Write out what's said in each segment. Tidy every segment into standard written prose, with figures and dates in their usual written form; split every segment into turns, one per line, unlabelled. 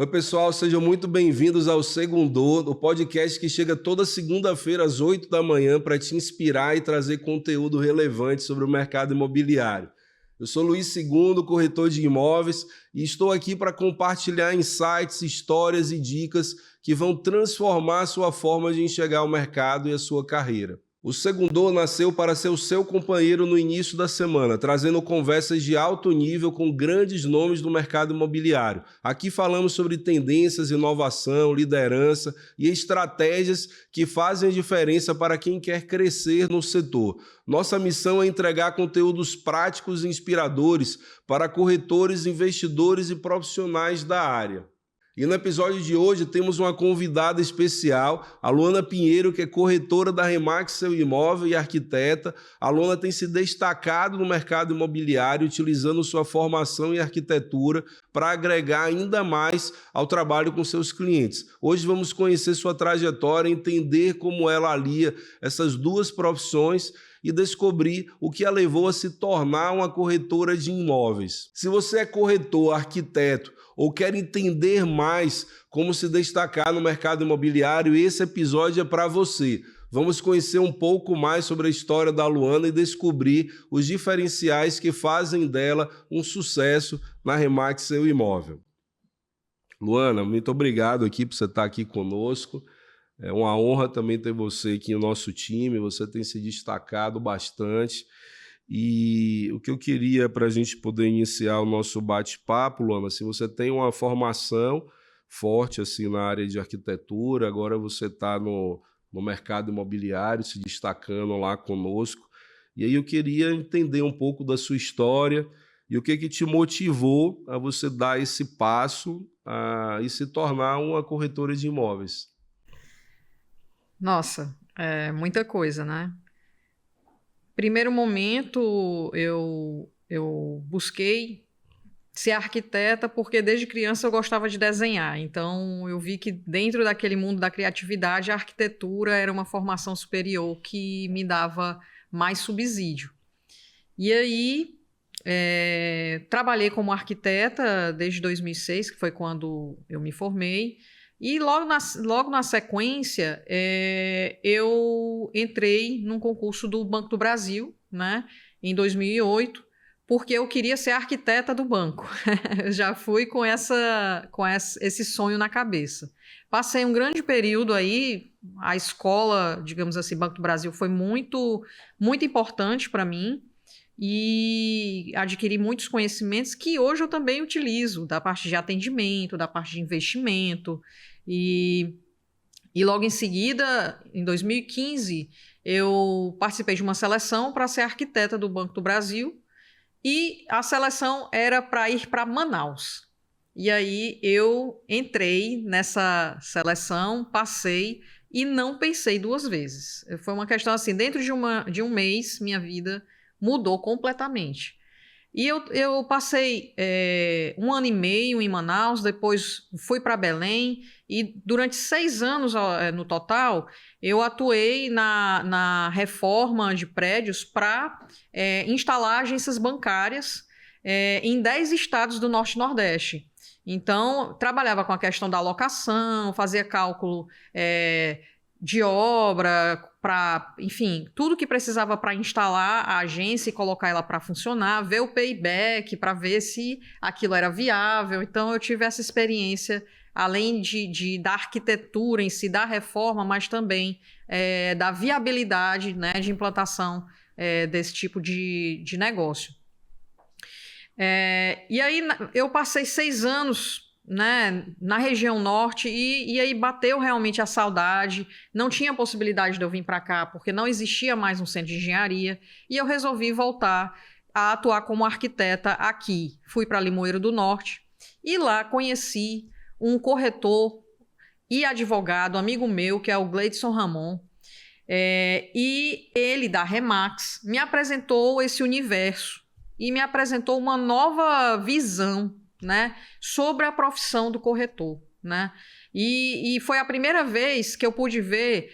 Oi, pessoal, sejam muito bem-vindos ao Segundô, o podcast que chega toda segunda-feira às 8 da manhã para te inspirar e trazer conteúdo relevante sobre o mercado imobiliário. Eu sou Luiz Segundo, corretor de imóveis, e estou aqui para compartilhar insights, histórias e dicas que vão transformar a sua forma de enxergar o mercado e a sua carreira. O Segundô nasceu para ser o seu companheiro no início da semana, trazendo conversas de alto nível com grandes nomes do mercado imobiliário. Aqui falamos sobre tendências, inovação, liderança e estratégias que fazem a diferença para quem quer crescer no setor. Nossa missão é entregar conteúdos práticos e inspiradores para corretores, investidores e profissionais da área. E no episódio de hoje temos uma convidada especial, a Luana Pinheiro, que é corretora da Remax Seu Imóvel e arquiteta. A Luana tem se destacado no mercado imobiliário, utilizando sua formação em arquitetura para agregar ainda mais ao trabalho com seus clientes. Hoje vamos conhecer sua trajetória, entender como ela alia essas duas profissões e descobrir o que a levou a se tornar uma corretora de imóveis. Se você é corretor, arquiteto ou quer entender mais como se destacar no mercado imobiliário, esse episódio é para você. Vamos conhecer um pouco mais sobre a história da Luana e descobrir os diferenciais que fazem dela um sucesso na Remax Seu Imóvel. Luana, muito obrigado aqui por você estar aqui conosco. É uma honra também ter você aqui no nosso time, você tem se destacado bastante. E o que eu queria para a gente poder iniciar o nosso bate-papo, Luana, se você tem uma formação forte assim, na área de arquitetura, agora você está no mercado imobiliário, se destacando lá conosco. E aí eu queria entender um pouco da sua história e o que te motivou a você dar esse passo e se tornar uma corretora de imóveis.
Nossa, é muita coisa, né? Primeiro momento, eu busquei ser arquiteta porque desde criança eu gostava de desenhar. Então, eu vi que dentro daquele mundo da criatividade, a arquitetura era uma formação superior que me dava mais subsídio. E aí, trabalhei como arquiteta desde 2006, que foi quando eu me formei. E logo na sequência, eu entrei num concurso do Banco do Brasil, né, em 2008, porque eu queria ser arquiteta do banco. Eu já fui com esse sonho na cabeça. Passei um grande período aí, a escola, digamos assim, Banco do Brasil foi muito, muito importante para mim, e adquiri muitos conhecimentos que hoje eu também utilizo, da parte de atendimento, da parte de investimento. E logo em seguida, em 2015, eu participei de uma seleção para ser arquiteta do Banco do Brasil, e a seleção era para ir para Manaus. E aí eu entrei nessa seleção, passei e não pensei duas vezes. Foi uma questão assim, dentro de um mês, minha vida mudou completamente. E eu passei 1 ano e meio em Manaus, depois fui para Belém, e durante 6 anos no total, eu atuei na reforma de prédios para instalar agências bancárias em 10 estados do Norte e Nordeste. Então, trabalhava com a questão da alocação, fazia cálculo de obra, enfim, tudo que precisava para instalar a agência e colocar ela para funcionar, ver o payback para ver se aquilo era viável. Então eu tive essa experiência, além da arquitetura em si, da reforma, mas também da viabilidade, né, de implantação desse tipo de negócio. E aí eu passei 6 anos, né, na região norte, e aí bateu realmente a saudade. Não tinha possibilidade de eu vir para cá porque não existia mais um centro de engenharia, e eu resolvi voltar a atuar como arquiteta aqui. Fui para Limoeiro do Norte e lá conheci um corretor e advogado, amigo meu, que é o Gleidson Ramon, e ele da Remax me apresentou esse universo e me apresentou uma nova visão, né, sobre a profissão do corretor, né? E foi a primeira vez que eu pude ver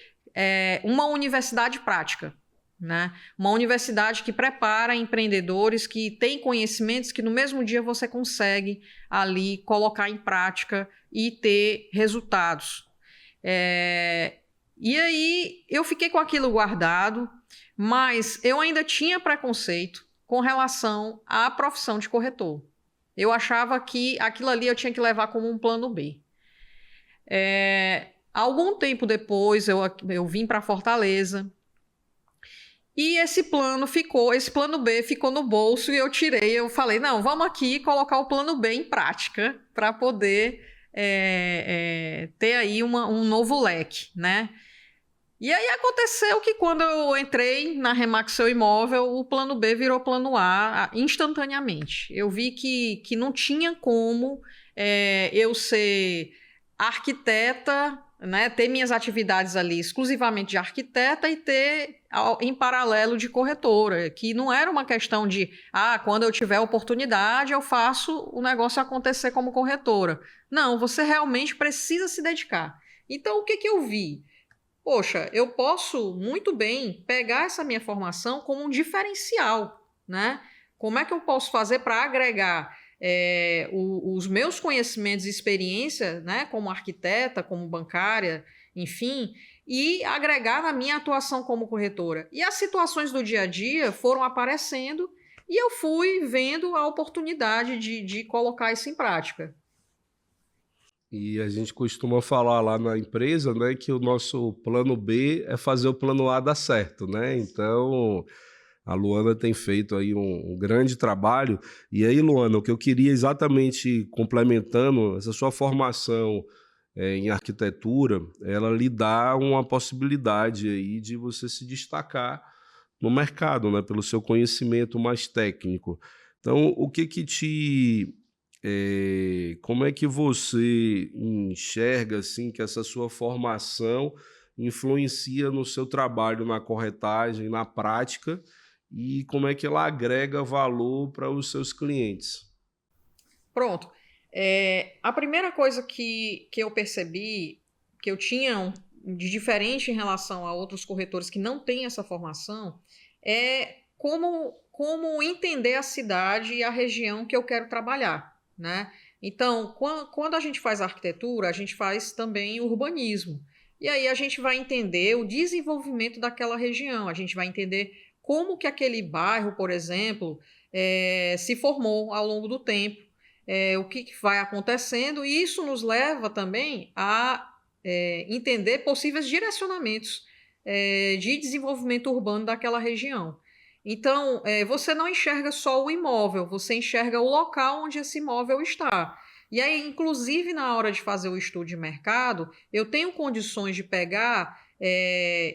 uma universidade prática. né? Uma universidade que prepara empreendedores, que tem conhecimentos que no mesmo dia você consegue ali colocar em prática e ter resultados. E aí eu fiquei com aquilo guardado, mas eu ainda tinha preconceito com relação à profissão de corretor. Eu achava que aquilo ali eu tinha que levar como um plano B. Algum tempo depois eu vim para Fortaleza e esse plano B ficou no bolso e eu falei, não, vamos aqui colocar o plano B em prática para poder ter aí um novo leque, né? E aí aconteceu que quando eu entrei na Remax Seu Imóvel, o plano B virou plano A instantaneamente. Eu vi que não tinha como eu ser arquiteta, né, ter minhas atividades ali exclusivamente de arquiteta e ter em paralelo de corretora, que não era uma questão de, quando eu tiver oportunidade eu faço o negócio acontecer como corretora. Não, você realmente precisa se dedicar. Então, o que eu vi? Poxa, eu posso muito bem pegar essa minha formação como um diferencial, né? Como é que eu posso fazer para agregar os meus conhecimentos e experiência, né, como arquiteta, como bancária, enfim, e agregar na minha atuação como corretora? E as situações do dia a dia foram aparecendo e eu fui vendo a oportunidade de colocar isso em prática.
E a gente costuma falar lá na empresa, né, que o nosso plano B é fazer o plano A dar certo, né? Então, a Luana tem feito aí um grande trabalho. E aí, Luana, o que eu queria exatamente complementando, essa sua formação em arquitetura, ela lhe dá uma possibilidade aí de você se destacar no mercado, né, pelo seu conhecimento mais técnico. Então, o que te como é que você enxerga assim que essa sua formação influencia no seu trabalho na corretagem, na prática, e como é que ela agrega valor para os seus clientes?
Pronto. A primeira coisa que eu percebi que eu tinha de diferente em relação a outros corretores que não têm essa formação é como entender a cidade e a região que eu quero trabalhar, né? Então, quando a gente faz arquitetura, a gente faz também urbanismo. E aí a gente vai entender o desenvolvimento daquela região, a gente vai entender como que aquele bairro, por exemplo, se formou ao longo do tempo, o que vai acontecendo, e isso nos leva também a entender possíveis direcionamentos de desenvolvimento urbano daquela região. Então, você não enxerga só o imóvel, você enxerga o local onde esse imóvel está. E aí, inclusive, na hora de fazer o estudo de mercado, eu tenho condições de pegar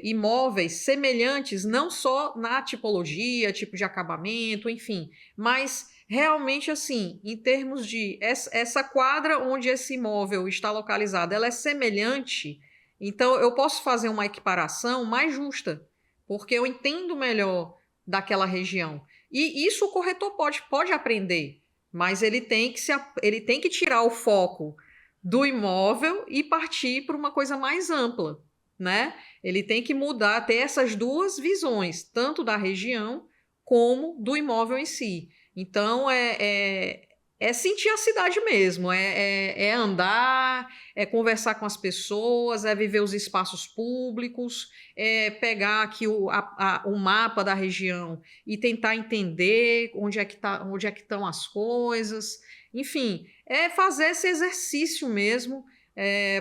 imóveis semelhantes, não só na tipologia, tipo de acabamento, enfim, mas realmente assim, em termos de essa quadra onde esse imóvel está localizado, ela é semelhante, então eu posso fazer uma equiparação mais justa, porque eu entendo melhor daquela região. E isso o corretor pode aprender, mas ele tem que tirar o foco do imóvel e partir para uma coisa mais ampla, né? Ele tem que mudar, ter essas duas visões, tanto da região como do imóvel em si. Então, é sentir a cidade mesmo, é andar, é conversar com as pessoas, é viver os espaços públicos, é pegar aqui o mapa da região e tentar entender onde é que estão as coisas. Enfim, é fazer esse exercício mesmo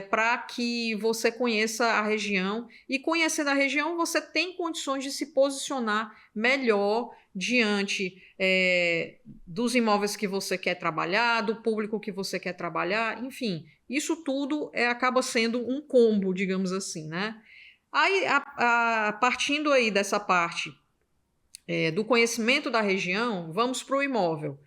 para que você conheça a região. E conhecendo a região, você tem condições de se posicionar melhor diante dos imóveis que você quer trabalhar, do público que você quer trabalhar, enfim, isso tudo acaba sendo um combo, digamos assim, né? Aí, partindo aí dessa parte do conhecimento da região, vamos para o imóvel.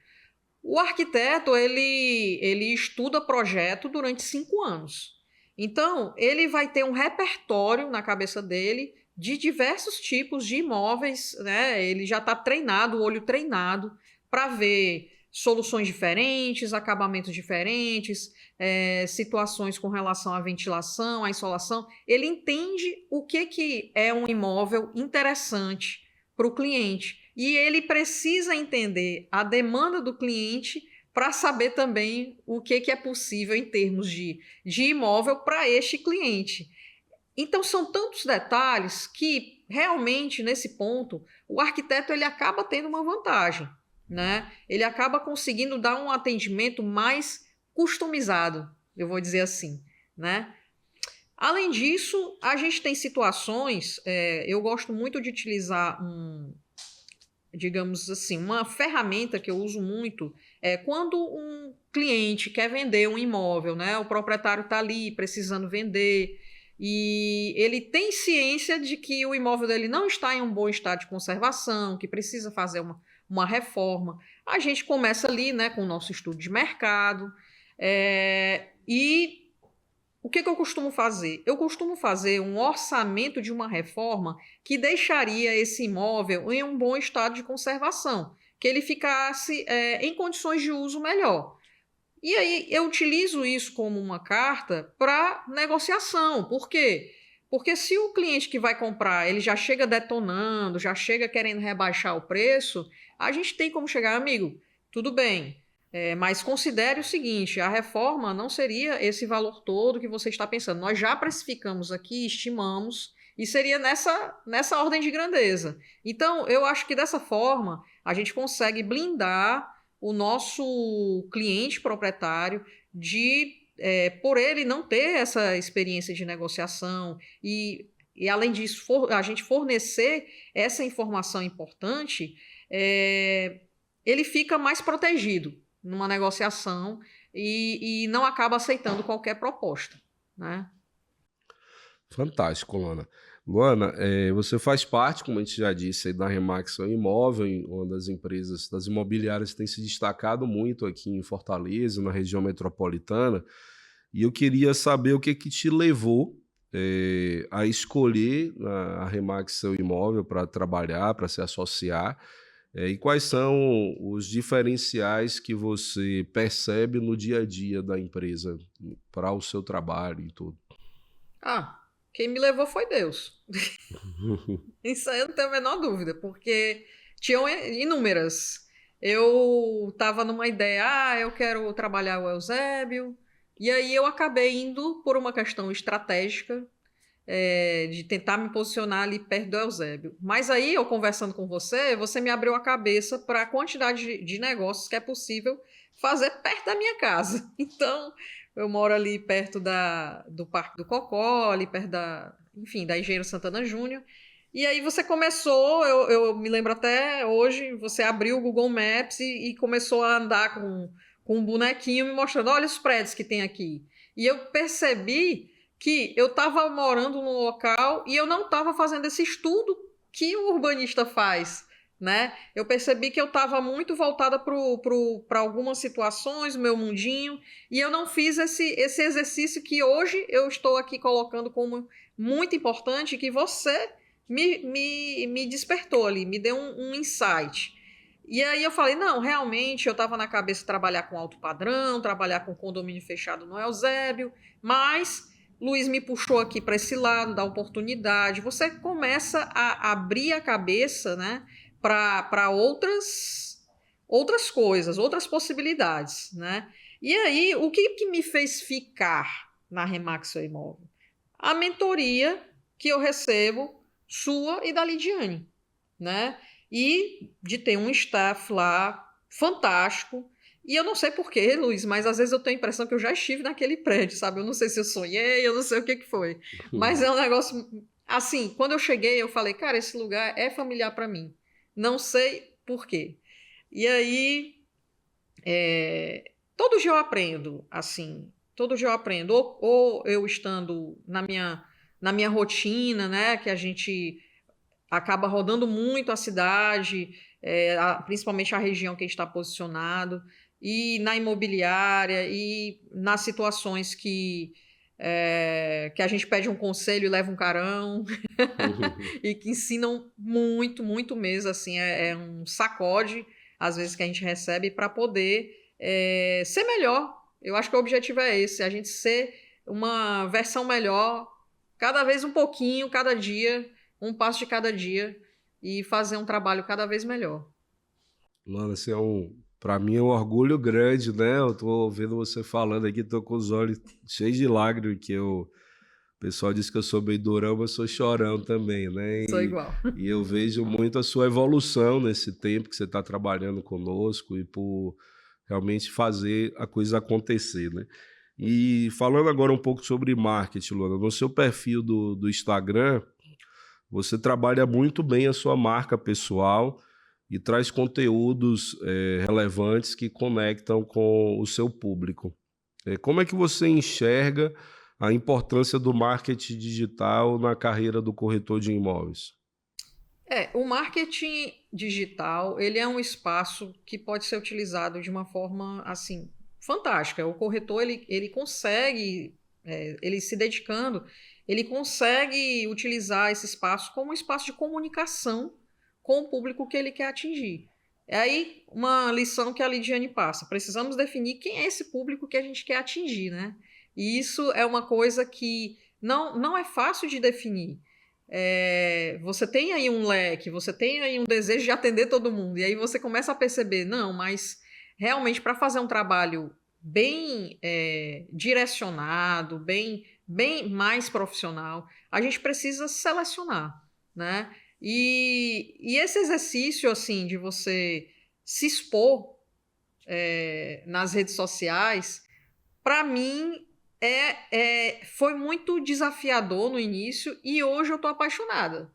O arquiteto, ele estuda projeto durante 5 anos. Então, ele vai ter um repertório na cabeça dele de diversos tipos de imóveis, né? Ele já está treinado, o olho treinado, para ver soluções diferentes, acabamentos diferentes, situações com relação à ventilação, à insolação. Ele entende o que é um imóvel interessante para o cliente. E ele precisa entender a demanda do cliente para saber também o que é possível em termos de imóvel para este cliente. Então, são tantos detalhes que, realmente, nesse ponto, o arquiteto ele acaba tendo uma vantagem, né? Ele acaba conseguindo dar um atendimento mais customizado, eu vou dizer assim, né? Além disso, a gente tem situações, eu gosto muito de utilizar digamos assim, uma ferramenta que eu uso muito quando um cliente quer vender um imóvel, né? O proprietário está ali precisando vender e ele tem ciência de que o imóvel dele não está em um bom estado de conservação, que precisa fazer uma reforma. A gente começa ali, né, com o nosso estudo de mercado e o que eu costumo fazer? Eu costumo fazer um orçamento de uma reforma que deixaria esse imóvel em um bom estado de conservação, que ele ficasse em condições de uso melhor. E aí eu utilizo isso como uma carta para negociação. Por quê? Porque se o cliente que vai comprar ele já chega detonando, já chega querendo rebaixar o preço, a gente tem como chegar, amigo, tudo bem. Mas considere o seguinte, a reforma não seria esse valor todo que você está pensando. Nós já precificamos aqui, estimamos, e seria nessa ordem de grandeza. Então, eu acho que dessa forma, a gente consegue blindar o nosso cliente proprietário por ele não ter essa experiência de negociação e além disso, a gente fornecer essa informação importante, ele fica mais protegido numa negociação e não acaba aceitando qualquer proposta, né?
Fantástico, Luana. Luana, você faz parte, como a gente já disse, aí, da Remax Imóvel, uma das empresas, das imobiliárias que tem se destacado muito aqui em Fortaleza, na região metropolitana, e eu queria saber o que te levou a escolher a Remax Imóvel para trabalhar, para se associar, e quais são os diferenciais que você percebe no dia a dia da empresa para o seu trabalho e tudo?
Quem me levou foi Deus. Isso aí eu não tenho a menor dúvida, porque tinham inúmeras. Eu estava numa ideia, eu quero trabalhar o Eusébio, e aí eu acabei indo por uma questão estratégica, de tentar me posicionar ali perto do Eusébio. Mas aí, eu conversando com você me abriu a cabeça para a quantidade de negócios que é possível fazer perto da minha casa. Então, eu moro ali perto do Parque do Cocó, ali perto da Engenheiro Santana Júnior. E aí você começou, eu me lembro até hoje, você abriu o Google Maps e começou a andar com um bonequinho me mostrando, olha os prédios que tem aqui. E eu percebi que eu estava morando num local e eu não estava fazendo esse estudo que o urbanista faz, né? Eu percebi que eu estava muito voltada para algumas situações, o meu mundinho, e eu não fiz esse exercício que hoje eu estou aqui colocando como muito importante, que você me despertou ali, me deu um insight. E aí eu falei, não, realmente eu estava na cabeça de trabalhar com alto padrão, trabalhar com condomínio fechado no Eusébio, mas Luiz me puxou aqui para esse lado da oportunidade. Você começa a abrir a cabeça, né, para outras coisas, outras possibilidades, né? E aí, o que me fez ficar na Remax Imóvel? A mentoria que eu recebo, sua e da Lidiane, né? E de ter um staff lá fantástico. E eu não sei porquê, Luiz, mas às vezes eu tenho a impressão que eu já estive naquele prédio, sabe? Eu não sei se eu sonhei, eu não sei o que foi. Mas é um negócio... Assim, quando eu cheguei, eu falei, cara, esse lugar é familiar para mim. Não sei por quê. E aí, todo dia eu aprendo, assim. Todo dia eu aprendo. Ou eu estando na minha rotina, né? Que a gente acaba rodando muito a cidade, principalmente a região que a gente está posicionado, e na imobiliária, e nas situações que a gente pede um conselho e leva um carão, e que ensinam muito, muito mesmo, assim, é um sacode, às vezes, que a gente recebe para poder ser melhor. Eu acho que o objetivo é esse, a gente ser uma versão melhor, cada vez um pouquinho, cada dia, um passo de cada dia, e fazer um trabalho cada vez melhor.
Mano, assim, para mim é um orgulho grande, né? Eu tô ouvindo você falando aqui, tô com os olhos cheios de lágrimas, o pessoal diz que eu sou meio durão, mas sou chorão também, né?
Sou igual.
E eu vejo muito a sua evolução nesse tempo que você está trabalhando conosco e por realmente fazer a coisa acontecer, né? E falando agora um pouco sobre marketing, Luana, no seu perfil do Instagram, você trabalha muito bem a sua marca pessoal e traz conteúdos relevantes que conectam com o seu público. Como é que você enxerga a importância do marketing digital na carreira do corretor de imóveis?
O marketing digital, ele é um espaço que pode ser utilizado de uma forma, assim, fantástica. O corretor, ele consegue, ele se dedicando, ele consegue utilizar esse espaço como um espaço de comunicação com o público que ele quer atingir. É aí uma lição que a Lidiane passa. Precisamos definir quem é esse público que a gente quer atingir, né? E isso é uma coisa que não é fácil de definir. Você tem aí um leque, você tem aí um desejo de atender todo mundo, e aí você começa a perceber, não, mas realmente para fazer um trabalho bem direcionado, bem mais profissional, a gente precisa selecionar, né? E esse exercício, assim, de você se expor nas redes sociais, para mim, foi muito desafiador no início e hoje eu tô apaixonada,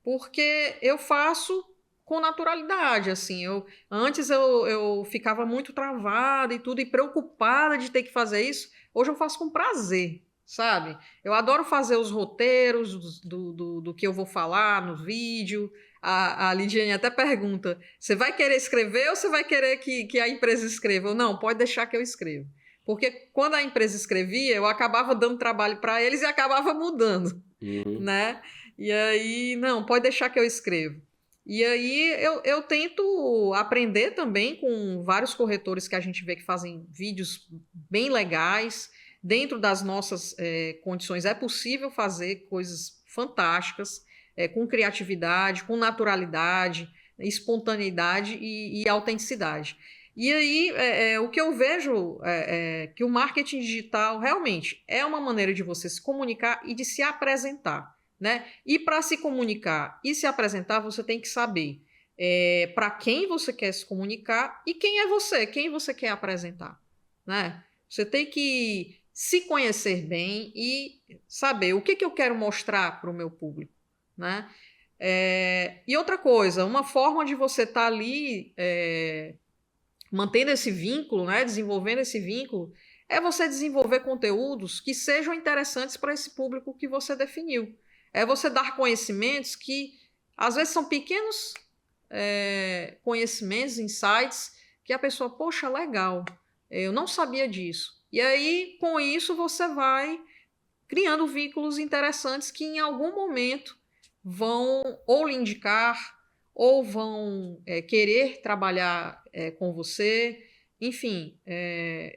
porque eu faço com naturalidade, assim, antes eu ficava muito travada e tudo, e preocupada de ter que fazer isso, hoje eu faço com prazer, sabe? Eu adoro fazer os roteiros do que eu vou falar no vídeo. A Lidiane até pergunta, você vai querer escrever ou você vai querer que a empresa escreva? Eu, não, pode deixar que eu escrevo. Porque quando a empresa escrevia, eu acabava dando trabalho para eles e acabava mudando, né? E aí, não, pode deixar que eu escrevo. E aí eu tento aprender também com vários corretores que a gente vê que fazem vídeos bem legais. Dentro das nossas condições é possível fazer coisas fantásticas, com criatividade, com naturalidade, espontaneidade e autenticidade. E aí, o que eu vejo que o marketing digital realmente é uma maneira de você se comunicar e de se apresentar, né? E para se comunicar e se apresentar, você tem que saber para quem você quer se comunicar e quem você quer apresentar, né? Você tem que se conhecer bem e saber o que eu quero mostrar para o meu público, né? E outra coisa, uma forma de você estar ali mantendo esse vínculo, né, desenvolvendo esse vínculo, é você desenvolver conteúdos que sejam interessantes para esse público que você definiu. É você dar conhecimentos que, às vezes, são pequenos conhecimentos, insights, que a pessoa, poxa, legal, eu não sabia disso. E aí, com isso, você vai criando vínculos interessantes que, em algum momento, vão ou lhe indicar ou vão querer trabalhar com você. Enfim,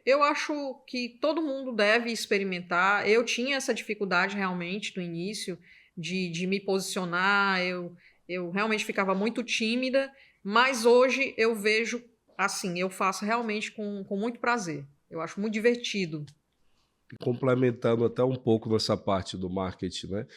eu acho que todo mundo deve experimentar. Eu tinha essa dificuldade realmente no início de me posicionar, eu realmente ficava muito tímida, mas hoje eu vejo assim, eu faço realmente com muito prazer. Eu acho muito divertido.
Complementando até um pouco nessa parte do marketing, né?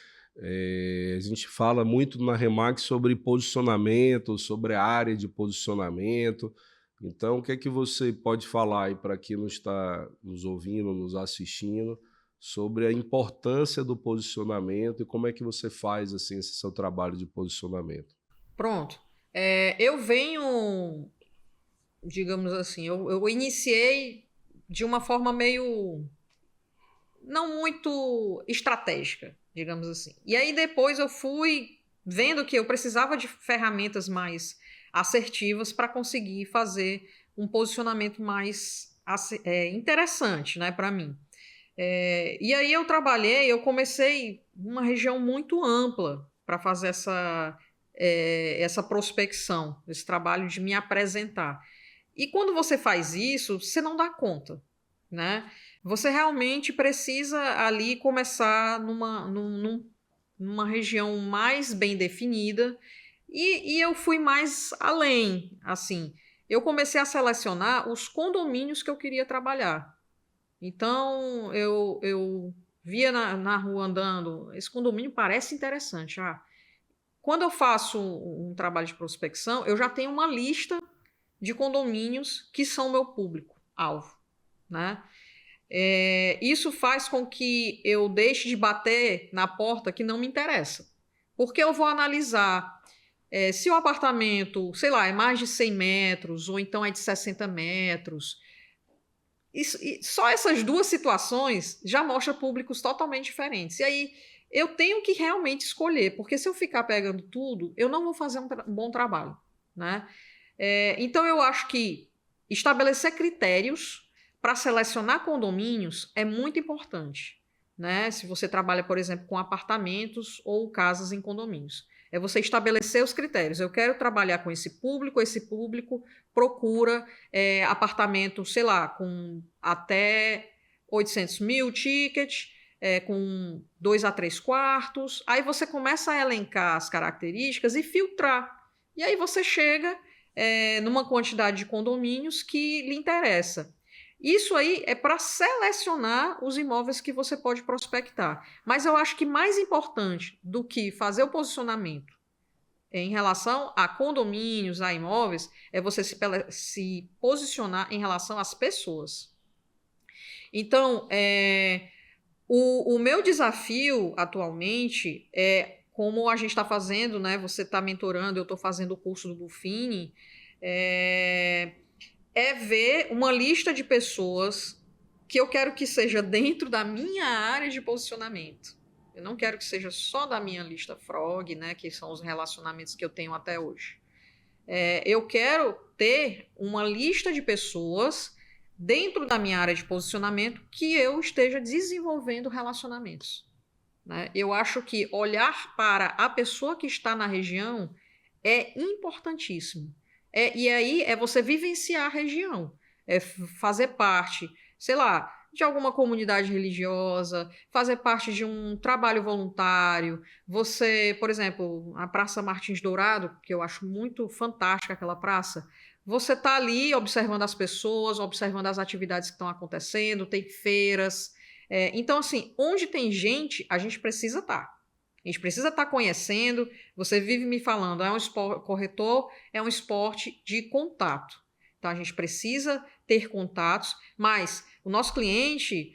A gente fala muito na Remax sobre posicionamento, sobre a área de posicionamento. Então, o que é que você pode falar aí para quem não está nos ouvindo, nos assistindo, sobre a importância do posicionamento e como é que você faz assim, esse seu trabalho de posicionamento?
Pronto. Eu venho, digamos assim, eu iniciei de uma forma meio não muito estratégica, digamos assim. E aí depois eu fui vendo que eu precisava de ferramentas mais assertivas para conseguir fazer um posicionamento mais interessante, né, para mim. E aí eu comecei uma região muito ampla para fazer essa prospecção, esse trabalho de me apresentar. E quando você faz isso, você não dá conta, né? Você realmente precisa ali começar numa região mais bem definida E eu fui mais além, assim, eu comecei a selecionar os condomínios que eu queria trabalhar. Então, eu via na rua andando, esse condomínio parece interessante. Quando eu faço um trabalho de prospecção, eu já tenho uma lista de condomínios que são meu público-alvo, né? Isso faz com que eu deixe de bater na porta que não me interessa. Porque eu vou analisar se o apartamento, sei lá, é mais de 100 metros, ou então é de 60 metros. Só essas duas situações já mostram públicos totalmente diferentes. E aí eu tenho que realmente escolher, porque se eu ficar pegando tudo, eu não vou fazer um bom trabalho, né? Então eu acho que estabelecer critérios para selecionar condomínios é muito importante, né? Se você trabalha, por exemplo, com apartamentos ou casas em condomínios. É você estabelecer os critérios. Eu quero trabalhar com esse público procura apartamento, sei lá, com até 800 mil tickets, com 2 a 3 quartos. Aí você começa a elencar as características e filtrar. E aí você chega numa quantidade de condomínios que lhe interessa. Isso aí é para selecionar os imóveis que você pode prospectar. Mas eu acho que mais importante do que fazer o posicionamento em relação a condomínios, a imóveis, é você se posicionar em relação às pessoas. Então, o meu desafio atualmente é, como a gente está fazendo, né? Você está mentorando, eu estou fazendo o curso do Buffini, ver uma lista de pessoas que eu quero que seja dentro da minha área de posicionamento. Eu não quero que seja só da minha lista Frog, né, que são os relacionamentos que eu tenho até hoje. Eu quero ter uma lista de pessoas dentro da minha área de posicionamento que eu esteja desenvolvendo relacionamentos, né? Eu acho que olhar para a pessoa que está na região é importantíssimo. E aí é você vivenciar a região, fazer parte, sei lá, de alguma comunidade religiosa, fazer parte de um trabalho voluntário. Você, por exemplo, a Praça Martins Dourado, que eu acho muito fantástica aquela praça, você está ali observando as pessoas, observando as atividades que estão acontecendo, tem feiras. Então, assim, onde tem gente, a gente precisa estar. A gente precisa estar conhecendo. Você vive me falando, corretor é um esporte de contato. Então, a gente precisa ter contatos, mas o nosso cliente,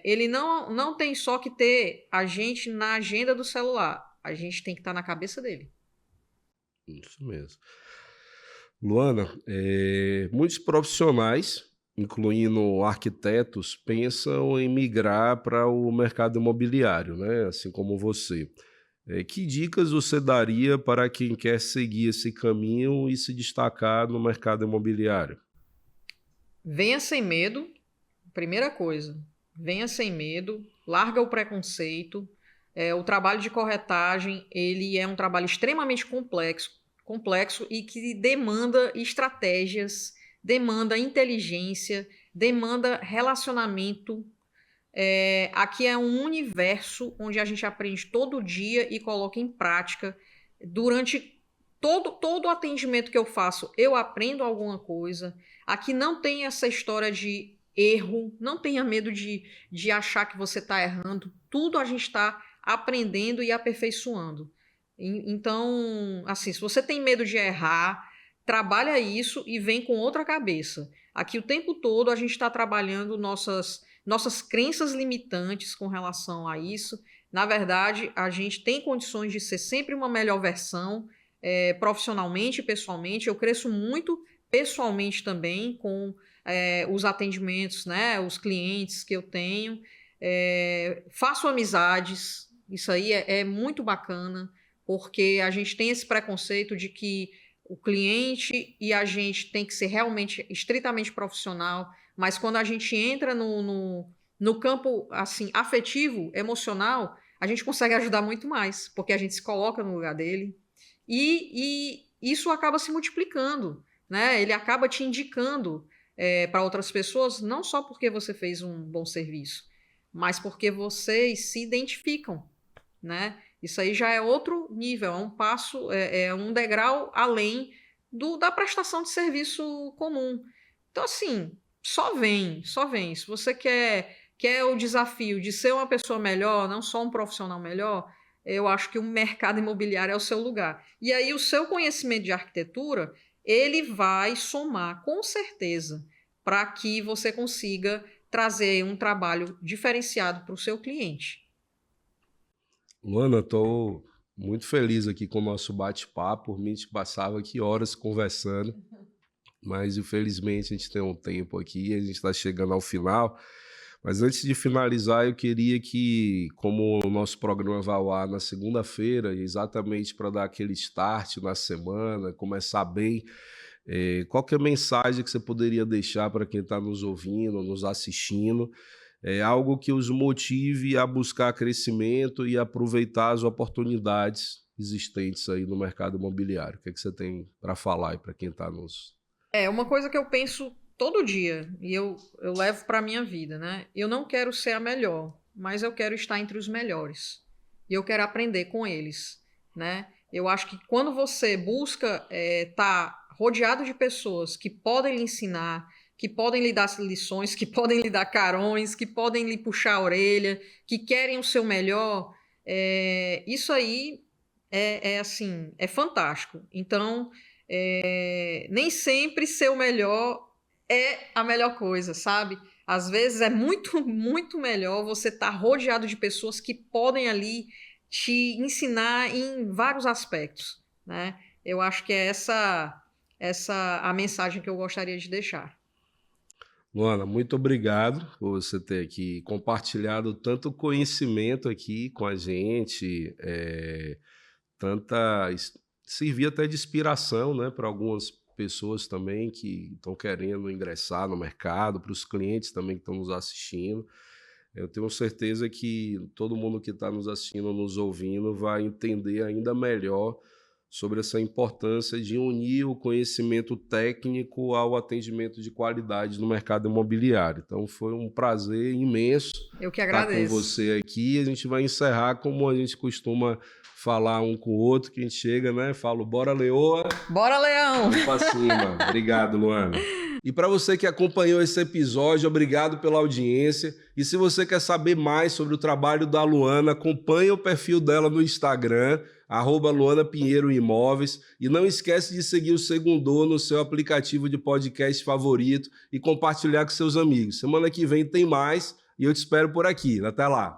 ele não tem só que ter a gente na agenda do celular. A gente tem que estar na cabeça dele.
Isso mesmo. Luana, muitos profissionais, incluindo arquitetos, pensam em migrar para o mercado imobiliário, né? Assim como você. Que dicas você daria para quem quer seguir esse caminho e se destacar no mercado imobiliário?
Venha sem medo, primeira coisa. Venha sem medo, larga o preconceito. O trabalho de corretagem, ele é um trabalho extremamente complexo e que demanda estratégias, demanda inteligência, demanda relacionamento. Aqui é um universo onde a gente aprende todo dia e coloca em prática. Durante todo o atendimento que eu faço, eu aprendo alguma coisa. Aqui não tem essa história de erro, não tenha medo de achar que você está errando. Tudo a gente está aprendendo e aperfeiçoando. Então, assim, se você tem medo de errar, trabalha isso e vem com outra cabeça. Aqui o tempo todo a gente está trabalhando nossas crenças limitantes com relação a isso. Na verdade, a gente tem condições de ser sempre uma melhor versão, profissionalmente e pessoalmente. Eu cresço muito pessoalmente também com os atendimentos, né, os clientes que eu tenho. Faço amizades, isso aí é muito bacana, porque a gente tem esse preconceito de que o cliente e a gente tem que ser realmente estritamente profissional, mas quando a gente entra no campo assim afetivo, emocional, a gente consegue ajudar muito mais, porque a gente se coloca no lugar dele e isso acaba se multiplicando, né? Ele acaba te indicando para outras pessoas, não só porque você fez um bom serviço, mas porque vocês se identificam, né? Isso aí já é outro nível, é um passo, é um degrau além da prestação de serviço comum. Então, assim, só vem, só vem. Se você quer o desafio de ser uma pessoa melhor, não só um profissional melhor, eu acho que o mercado imobiliário é o seu lugar. E aí o seu conhecimento de arquitetura, ele vai somar, com certeza, para que você consiga trazer um trabalho diferenciado para o seu cliente.
Luana, estou muito feliz aqui com o nosso bate-papo. Por mim, a gente passava aqui horas conversando, mas infelizmente a gente tem um tempo aqui, a gente está chegando ao final. Mas antes de finalizar, eu queria que, como o nosso programa vai ao ar na segunda-feira, exatamente para dar aquele start na semana, começar bem, qual que é a mensagem que você poderia deixar para quem está nos ouvindo, nos assistindo? Algo que os motive a buscar crescimento e aproveitar as oportunidades existentes aí no mercado imobiliário. O que é que você tem para falar aí para quem está nos...
Uma coisa que eu penso todo dia e eu levo para a minha vida, né? Eu não quero ser a melhor, mas eu quero estar entre os melhores. E eu quero aprender com eles, né? Eu acho que quando você busca estar rodeado de pessoas que podem lhe ensinar, que podem lhe dar lições, que podem lhe dar carões, que podem lhe puxar a orelha, que querem o seu melhor, isso aí assim, é fantástico. Então, nem sempre ser o melhor é a melhor coisa, sabe? Às vezes é muito, muito melhor você estar rodeado de pessoas que podem ali te ensinar em vários aspectos, né? Eu acho que é essa a mensagem que eu gostaria de deixar.
Luana, muito obrigado por você ter aqui compartilhado tanto conhecimento aqui com a gente, servir até de inspiração, né, para algumas pessoas também que estão querendo ingressar no mercado, para os clientes também que estão nos assistindo. Eu tenho certeza que todo mundo que está nos assistindo, nos ouvindo, vai entender ainda melhor sobre essa importância de unir o conhecimento técnico ao atendimento de qualidade no mercado imobiliário. Então, foi um prazer imenso
Eu que agradeço.
estar com você aqui. A gente vai encerrar como a gente costuma falar um com o outro, que a gente chega, né? Falo, bora, Leoa.
Bora, Leão!
Vamos pra cima. Obrigado, Luana. E para você que acompanhou esse episódio, obrigado pela audiência. E se você quer saber mais sobre o trabalho da Luana, acompanhe o perfil dela no Instagram, @Luana Pinheiro Imóveis. E não esquece de seguir o Segundô no seu aplicativo de podcast favorito e compartilhar com seus amigos. Semana que vem tem mais e eu te espero por aqui. Até lá.